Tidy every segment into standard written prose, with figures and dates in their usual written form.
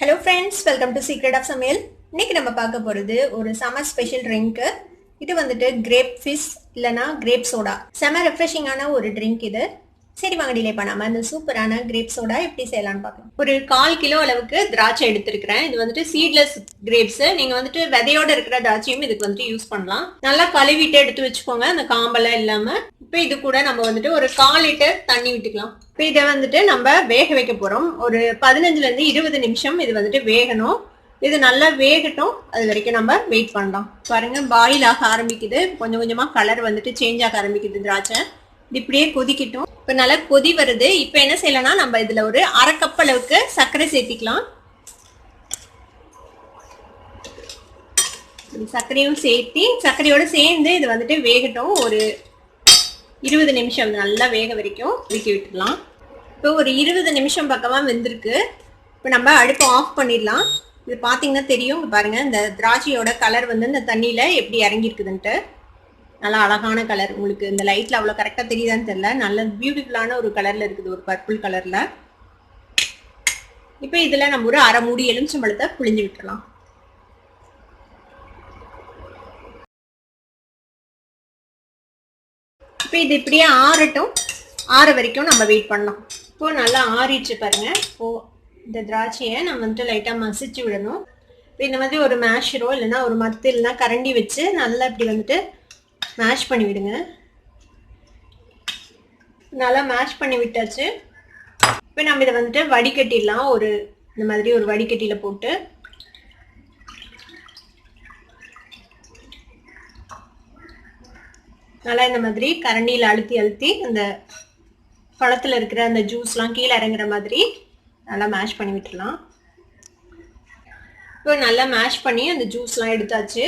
Hello friends, welcome to Secret of Samil. இன்னைக்கு நம்ம பார்க்க போறது ஒரு சம்மர் ஸ்பெஷல் ட்ரிங்க். இது வந்துட்டு கிரேப் ஃபிஷ் இல்லனா கிரேப் சோடா. செம ரெஃப்ரெஷிங்கான ஒரு ட்ரிங்க் இது. சரி வாங்க டிலே பண்ணாம இந்த சூப்பரான கிரேப் சோடா எப்படி செய்யலாம்னு பார்க்கலாம். ஒரு 1/4 கிலோ அளவுக்கு திராட்சை எடுத்துருக்கிறேன். இது வந்துட்டு சீட்லெஸ் கிரேப்ஸ். நீங்க வந்துட்டு விதையோட இருக்கிற திராட்சையும் இதுக்கு வந்துட்டு யூஸ் பண்ணலாம். நல்லா கழுவிட்டு எடுத்து வச்சுக்கோங்க, அந்த காம்பெல்லாம் இல்லாம. இப்போ இது கூட நம்ம வந்துட்டு ஒரு 1/4 லிட்டர் தண்ணி விட்டுக்கலாம். இப்போ இதை வந்துட்டு நம்ம வேக வைக்க போறோம். ஒரு 15ல இருந்து 20 நிமிஷம் இது வந்துட்டு வேகணும். இது நல்லா வேகட்டும், அது வரைக்கும் நம்ம வெயிட் பண்ணலாம். பாருங்க, பாயில் ஆக ஆரம்பிக்குது. கொஞ்சம் கொஞ்சமா கலர் வந்துட்டு சேஞ்ச் ஆக ஆரம்பிக்குது திராட்சை. இது இப்படியே கொதிக்கட்டும். இப்ப நல்லா கொதி வருது. இப்ப என்ன செய்யலாம்னா நம்ம இதுல ஒரு 1/2 கப் அளவுக்கு சர்க்கரை சேர்த்திக்கலாம். சர்க்கரையும் சேர்த்தி சர்க்கரையோட சேர்ந்து இது வந்துட்டு வேகட்டும். ஒரு 20 நிமிஷம் நல்லா வேக வரைக்கும் கொதிக்க விட்டுடலாம். இப்போ ஒரு 20 நிமிஷம் பக்கமா வெந்திருக்கு. இப்போ நம்ம அடுப்பை ஆஃப் பண்ணிடலாம். இது பார்த்தீங்கன்னா தெரியும், பாருங்க இந்த திராட்சையோட கலர் வந்து இந்த தண்ணியில எப்படி இறங்கி இருக்குதுன்ட்டு. நல்லா அழகான கலர். உங்களுக்கு இந்த லைட்ல அவ்வளோ கரெக்டாக தெரியுதான்னு தெரியல. நல்ல பியூட்டிஃபுல்லான ஒரு கலர்ல இருக்குது, ஒரு பர்பிள் கலர்ல. இப்போ இதுல நம்ம ஒரு 1/2 மூடி எலுமிச்சம்பழத்தை புழிஞ்சு விட்டுறலாம். இப்போ இது இப்படியே ஆறட்டும். ஆற வரைக்கும் நம்ம வெயிட் பண்ணலாம். இப்போ நல்லா ஆறிடுச்சு பாருங்க. இப்போ இந்த திராட்சையை நம்ம வந்துட்டு லைட்டா மசிச்சு விடணும். இப்போ இந்த மாதிரி ஒரு மேஷரோ இல்லைன்னா ஒரு மத்து இல்லைன்னா கரண்டி வச்சு நல்லா இப்படி வந்துட்டு மேஷ் பண்ணி விடுங்க. நல்லா மேஷ் பண்ணி விட்டாச்சு. இப்போ நம்ம இதை வந்துட்டு வடிகட்டிடலாம். ஒரு இந்த மாதிரி ஒரு வடிகட்டியில போட்டு நல்லா இந்த மாதிரி கரண்டியில் அழுத்தி அழுத்தி அந்த பழத்தில் இருக்கிற அந்த ஜூஸ்லாம் கீழே இறங்குற மாதிரி நல்லா மேஷ் பண்ணி விட்டுடலாம். இப்போ நல்லா மேஷ் பண்ணி அந்த ஜூஸ்லாம் எடுத்தாச்சு.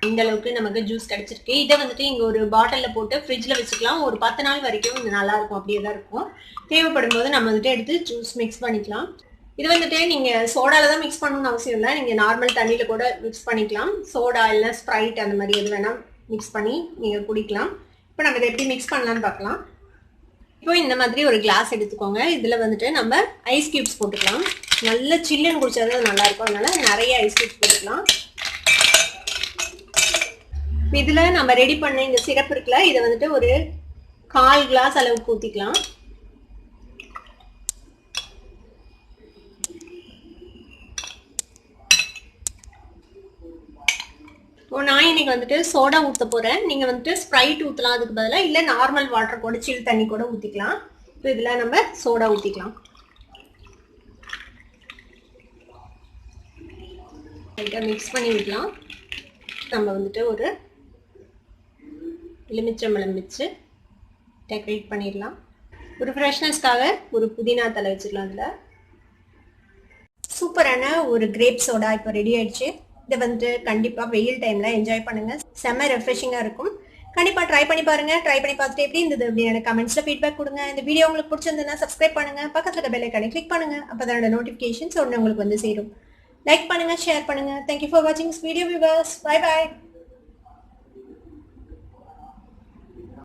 இந்த அளவுக்கு நமக்கு ஜூஸ் கிடைச்சிருக்கு. இதை வந்துட்டு இங்கே ஒரு பாட்டிலில் போட்டு ஃப்ரிட்ஜில் வச்சுக்கலாம். ஒரு 10 நாள் வரைக்கும் இது நல்லா இருக்கும், அப்படியே தான் இருக்கும். தேவைப்படும் போது நம்ம வந்துட்டு எடுத்து ஜூஸ் மிக்ஸ் பண்ணிக்கலாம். இது வந்துட்டு நீங்கள் சோடாவில் தான் மிக்ஸ் பண்ணணும்னு அவசியம் இல்லை. நீங்கள் நார்மல் தண்ணியில் கூட மிக்ஸ் பண்ணிக்கலாம். சோடா இல்லை ஸ்ப்ரைட் அந்த மாதிரி எது வேணால் மிக்ஸ் பண்ணி நீங்கள் குடிக்கலாம். இப்போ நம்ம இதை எப்படி மிக்ஸ் பண்ணலான்னு பார்க்கலாம். இப்போ இந்த மாதிரி ஒரு கிளாஸ் எடுத்துக்கோங்க. இதில் வந்துட்டு நம்ம ஐஸ் கியூப்ஸ் போட்டுக்கலாம். நல்ல சில்லுன்னு குடிச்சாதான் அது நல்லாயிருக்கும். அதனால நிறைய ஐஸ் கியூப்ஸ் போட்டுக்கலாம். இதுல நம்ம ரெடி பண்ண இந்த சிரப் இருக்குல்ல, இதை வந்துட்டு ஒரு 1/4 கிளாஸ் அளவுக்கு ஊத்திக்கலாம். நான் இன்னைக்கு வந்துட்டு சோடா ஊத்த போறேன். நீங்க வந்துட்டு ஸ்ப்ரைட் ஊத்தலாம் அதுக்கு பதிலா, இல்ல நார்மல் வாட்டர் கூட சில் தண்ணி கூட ஊத்திக்கலாம். இப்போ இதுல நம்ம சோடா ஊத்திக்கலாம். லைட்டா மிக்ஸ் பண்ணி விடலாம். நம்ம வந்துட்டு ஒரு எலுமிச்சம்பழம் வச்சு டெக்கரேட் பண்ணிடலாம். ஒரு ஃப்ரெஷ்னஸ்க்காக ஒரு புதினா தலை வச்சுக்கலாம். அதில் சூப்பரான ஒரு கிரேப் சோடா இப்போ ரெடி ஆயிடுச்சு. இதை வந்துட்டு கண்டிப்பாக வெயில் டைமில் என்ஜாய் பண்ணுங்கள். செம்ம ரெஃப்ரெஷிங்காக இருக்கும். கண்டிப்பாக ட்ரை பண்ணி பாருங்கள். ட்ரை பண்ணி பார்த்துட்டு எப்படி இருந்தது அப்படின்னு எனக்கு கமெண்ட்ஸில் ஃபீட்பேக் கொடுங்க. இந்த வீடியோ உங்களுக்கு பிடிச்சிருந்ததுன்னா சப்ஸ்கிரைப் பண்ணுங்கள். பக்கத்தில் பெல் ஐகானை கிளிக் பண்ணுங்கள். அப்போ தான் நோட்டிஃபிகேஷன்ஸ் ஒன்று உங்களுக்கு வந்து சேரும். லைக் பண்ணுங்கள், ஷேர் பண்ணுங்கள். தேங்க்யூ ஃபார் வாட்சிங் this video viewers. Bye bye.